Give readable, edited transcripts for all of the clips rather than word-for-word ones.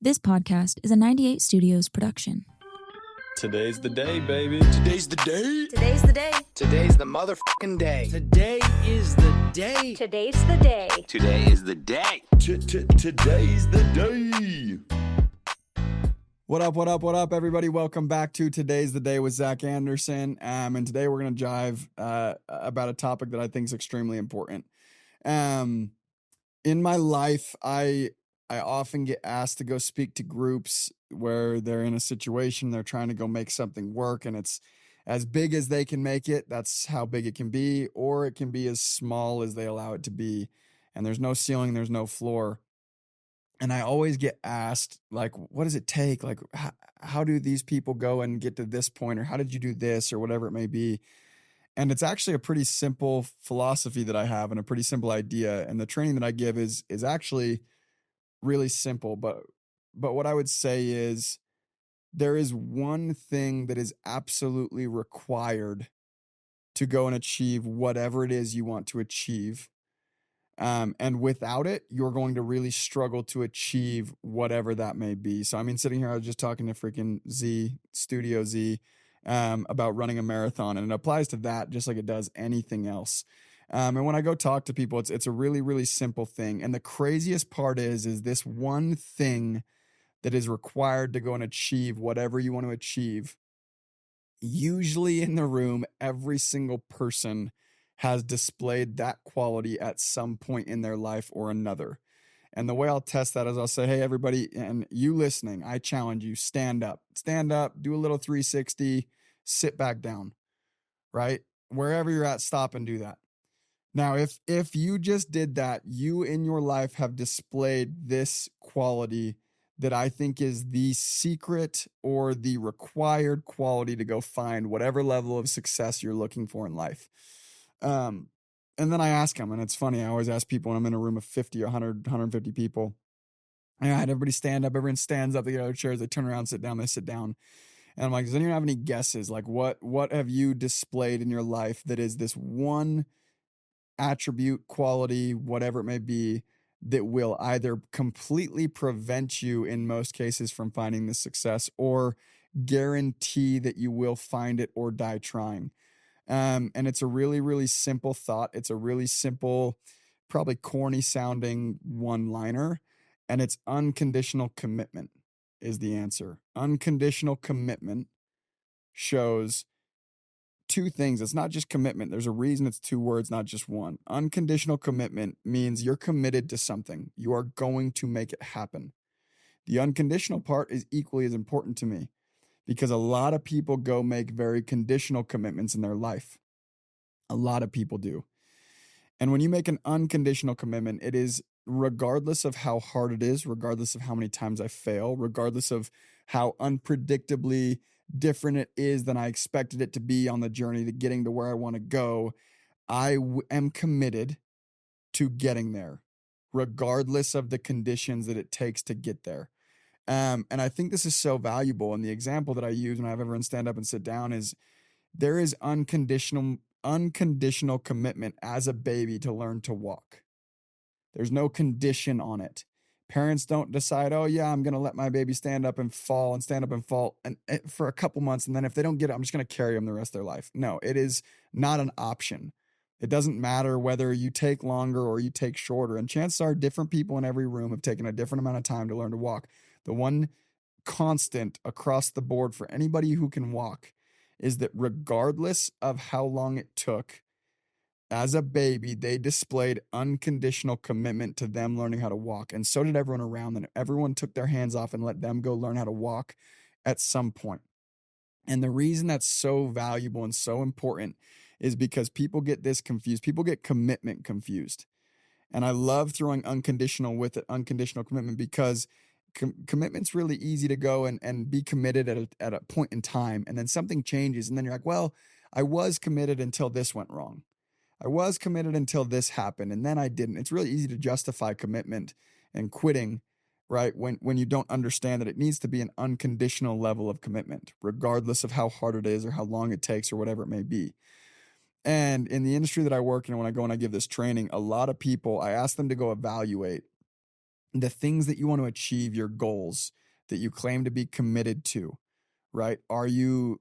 This podcast is a 98 Studios production. Today's the day, baby. Today's the day. Today's the day. Today's the motherfucking day. Today is the day. Today's the day. Today is the day. Today's the day. What up, everybody? Welcome back to Today's the Day with Zack Andersen. And today we're going to jive about a topic that I think is extremely important. In my life, I often get asked to go speak to groups where they're in a situation, they're trying to go make something work, and it's as big as they can make it. That's how big it can be, or it can be as small as they allow it to be. And there's no ceiling, there's no floor. And I always get asked, like, what does it take? Like, how do these people go and get to this point? Or how did you do this? Or whatever it may be. And it's actually a pretty simple philosophy that I have and a pretty simple idea. And the training that I give is actually really simple. But what I would say is there is one thing that is absolutely required to go and achieve whatever it is you want to achieve. And without it, you're going to really struggle to achieve whatever that may be. So, I mean, sitting here, I was just talking to freaking Studio Z, about running a marathon, and it applies to that just like it does anything else. And when I go talk to people, it's a really, really simple thing. And the craziest part is this one thing that is required to go and achieve whatever you want to achieve. Usually in the room, every single person has displayed that quality at some point in their life or another. And the way I'll test that is I'll say, hey, everybody, and you listening, I challenge you, stand up, do a little 360, sit back down, right? Wherever you're at, stop and do that. Now, if you just did that, you in your life have displayed this quality that I think is the secret or the required quality to go find whatever level of success you're looking for in life. And then I ask them, and it's funny, I always ask people when I'm in a room of 50 or 100, 150 people, and I had everybody stand up, everyone stands up, they get out of chairs, they turn around, sit down, they sit down. And I'm like, does anyone have any guesses? Like what have you displayed in your life that is this one attribute, quality, whatever it may be, that will either completely prevent you in most cases from finding the success or guarantee that you will find it or die trying? And it's a really, really simple thought. It's a really simple, probably corny sounding one-liner, and it's unconditional commitment is the answer. Unconditional commitment shows two things. It's not just commitment. There's a reason it's two words, not just one. Unconditional commitment means you're committed to something. You are going to make it happen. The unconditional part is equally as important to me because a lot of people go make very conditional commitments in their life. A lot of people do. And when you make an unconditional commitment, it is regardless of how hard it is, regardless of how many times I fail, regardless of how unpredictably different it is than I expected it to be on the journey to getting to where I want to go, I am committed to getting there, regardless of the conditions that it takes to get there. And I think this is so valuable. And the example that I use when I have everyone stand up and sit down is there is unconditional commitment as a baby to learn to walk. There's no condition on it. Parents don't decide, oh yeah, I'm going to let my baby stand up and fall and for a couple months. And then if they don't get it, I'm just going to carry them the rest of their life. No, it is not an option. It doesn't matter whether you take longer or you take shorter. And chances are different people in every room have taken a different amount of time to learn to walk. The one constant across the board for anybody who can walk is that regardless of how long it took, as a baby, they displayed unconditional commitment to them learning how to walk. And so did everyone around them. Everyone took their hands off and let them go learn how to walk at some point. And the reason that's so valuable and so important is because people get this confused. People get commitment confused. And I love throwing unconditional with it, unconditional commitment, because commitment's really easy to go and be committed at a point in time. And then something changes. And then you're like, well, I was committed until this went wrong. I was committed until this happened, and then I didn't. It's really easy to justify commitment and quitting, right? When you don't understand that it needs to be an unconditional level of commitment, regardless of how hard it is or how long it takes or whatever it may be. And in the industry that I work in, when I go and I give this training, a lot of people, I ask them to go evaluate the things that you want to achieve, your goals that you claim to be committed to, right? Are you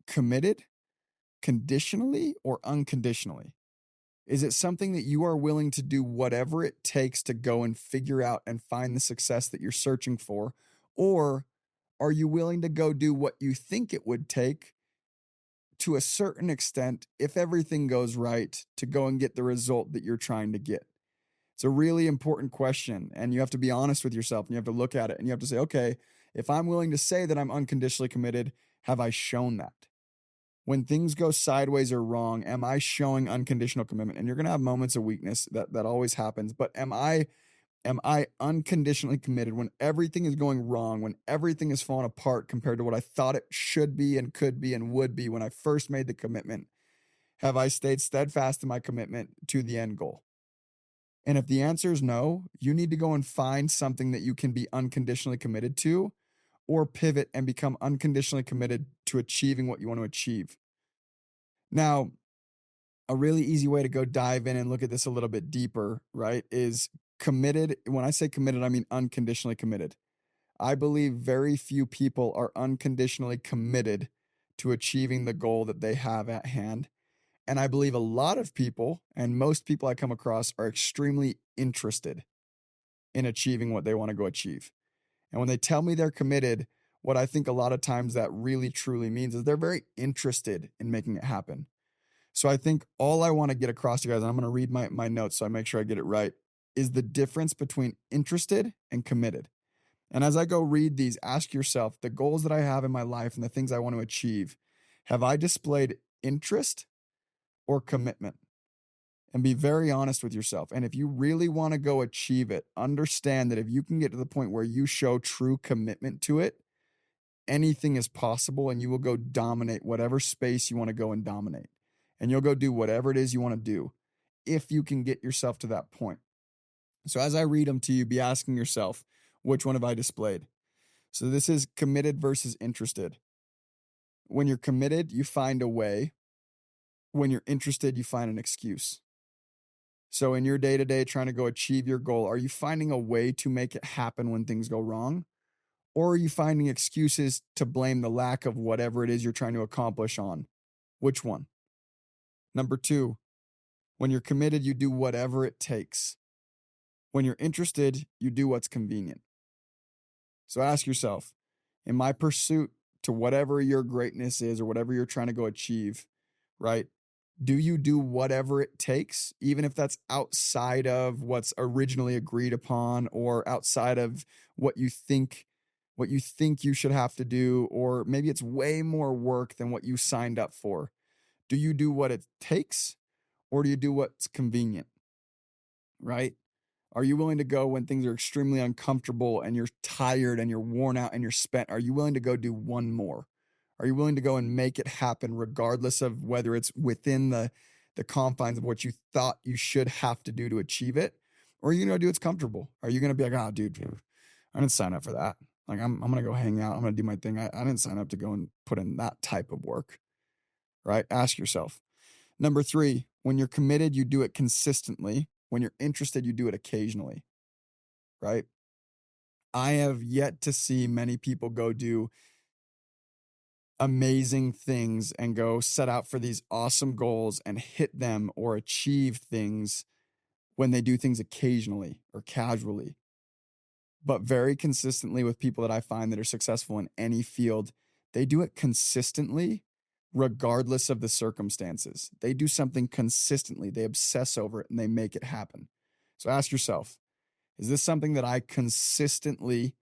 committed conditionally or unconditionally? Is it something that you are willing to do whatever it takes to go and figure out and find the success that you're searching for? Or are you willing to go do what you think it would take to a certain extent, if everything goes right, to go and get the result that you're trying to get? It's a really important question, and you have to be honest with yourself, and you have to look at it, and you have to say, okay, if I'm willing to say that I'm unconditionally committed, have I shown that? When things go sideways or wrong, am I showing unconditional commitment? And you're going to have moments of weakness, that always happens, but am I unconditionally committed when everything is going wrong, when everything is falling apart compared to what I thought it should be and could be and would be when I first made the commitment? Have I stayed steadfast in my commitment to the end goal? And if the answer is no, you need to go and find something that you can be unconditionally committed to, or pivot and become unconditionally committed to achieving what you want to achieve. Now, a really easy way to go dive in and look at this a little bit deeper, right, is committed. When I say committed, I mean unconditionally committed. I believe very few people are unconditionally committed to achieving the goal that they have at hand. And I believe a lot of people, and most people I come across, are extremely interested in achieving what they want to go achieve. And when they tell me they're committed, what I think a lot of times that really truly means is they're very interested in making it happen. So I think all I want to get across to you guys, and I'm going to read my notes so I make sure I get it right, is the difference between interested and committed. And as I go read these, ask yourself, the goals that I have in my life and the things I want to achieve, have I displayed interest or commitment? And be very honest with yourself. And if you really want to go achieve it, understand that if you can get to the point where you show true commitment to it, anything is possible, and you will go dominate whatever space you want to go and dominate. And you'll go do whatever it is you want to do if you can get yourself to that point. So as I read them to you, be asking yourself, which one have I displayed? So this is committed versus interested. When you're committed, you find a way. When you're interested, you find an excuse. So in your day-to-day trying to go achieve your goal, are you finding a way to make it happen when things go wrong? Or are you finding excuses to blame the lack of whatever it is you're trying to accomplish on? Which one? Number 2, when you're committed, you do whatever it takes. When you're interested, you do what's convenient. So ask yourself, in my pursuit to whatever your greatness is or whatever you're trying to go achieve, right? Do you do whatever it takes, even if that's outside of what's originally agreed upon or outside of what you think you should have to do, or maybe it's way more work than what you signed up for? Do you do what it takes, or do you do what's convenient, right? Are you willing to go when things are extremely uncomfortable and you're tired and you're worn out and you're spent? Are you willing to go do one more? Are you willing to go and make it happen regardless of whether it's within the confines of what you thought you should have to do to achieve it? Or are you going to do what's comfortable? Are you going to be like, oh, dude, I didn't sign up for that. Like, I'm going to go hang out. I'm going to do my thing. I didn't sign up to go and put in that type of work, right? Ask yourself. Number 3, when you're committed, you do it consistently. When you're interested, you do it occasionally, right? I have yet to see many people go do amazing things and go set out for these awesome goals and hit them or achieve things when they do things occasionally or casually. But very consistently with people that I find that are successful in any field, they do it consistently regardless of the circumstances. They do something consistently. They obsess over it and they make it happen. So ask yourself, is this something that I consistently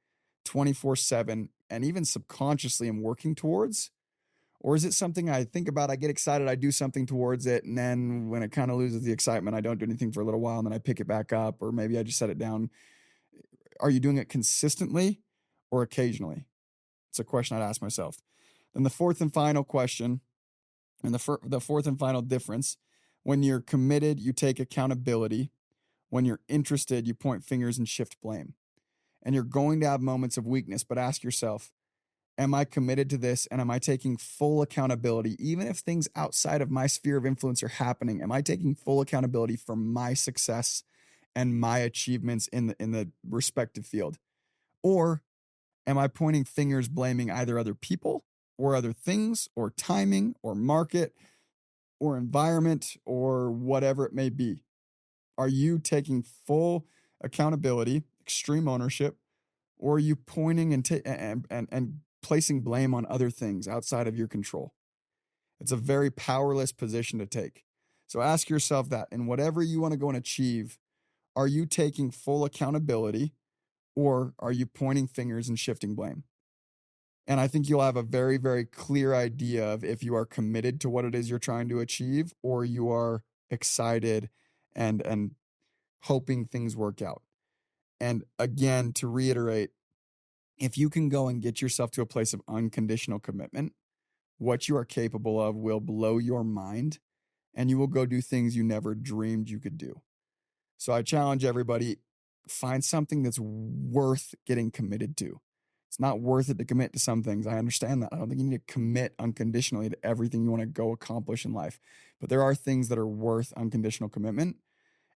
24/7 and even subconsciously am working towards? Or is it something I think about, I get excited, I do something towards it, and then when it kind of loses the excitement, I don't do anything for a little while and then I pick it back up, or maybe I just set it down? Are you doing it consistently or occasionally? It's a question I'd ask myself. Then the fourth and final question, and the fourth and final difference, when you're committed, you take accountability. When you're interested, you point fingers and shift blame. And you're going to have moments of weakness, but ask yourself, am I committed to this? And am I taking full accountability? Even if things outside of my sphere of influence are happening, am I taking full accountability for my success and my achievements in the respective field? Or am I pointing fingers, blaming either other people or other things or timing or market or environment or whatever it may be? Are you taking full accountability, extreme ownership, or are you pointing and placing blame on other things outside of your control? It's a very powerless position to take. So ask yourself that. And whatever you want to go and achieve, are you taking full accountability or are you pointing fingers and shifting blame? And I think you'll have a very, very clear idea of if you are committed to what it is you're trying to achieve or you are excited and hoping things work out. And again, to reiterate, if you can go and get yourself to a place of unconditional commitment, what you are capable of will blow your mind and you will go do things you never dreamed you could do. So I challenge everybody, find something that's worth getting committed to. It's not worth it to commit to some things. I understand that. I don't think you need to commit unconditionally to everything you want to go accomplish in life. But there are things that are worth unconditional commitment,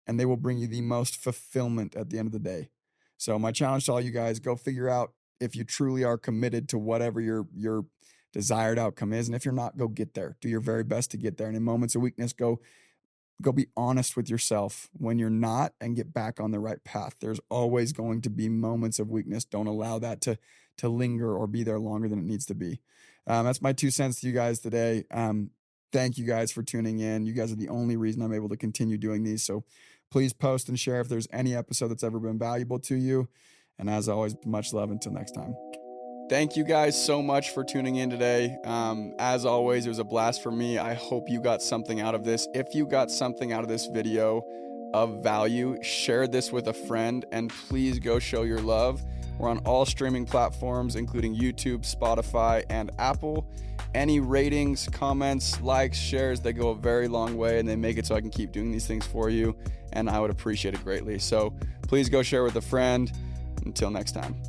and they will bring you the most fulfillment at the end of the day. So my challenge to all you guys, go figure out if you truly are committed to whatever your desired outcome is. And if you're not, go get there. Do your very best to get there. And in moments of weakness, go be honest with yourself when you're not and get back on the right path. There's always going to be moments of weakness. Don't allow that to linger or be there longer than it needs to be. That's my 2 cents to you guys today. Thank you guys for tuning in. You guys are the only reason I'm able to continue doing these. So please post and share if there's any episode that's ever been valuable to you. And as always, much love until next time. Thank you guys so much for tuning in today. As always, it was a blast for me. I hope you got something out of this. If you got something out of this video of value, share this with a friend and please go show your love. We're on all streaming platforms, including YouTube, Spotify, and Apple. Any ratings, comments, likes, shares, they go a very long way and they make it so I can keep doing these things for you. And I would appreciate it greatly. So please go share with a friend. Until next time.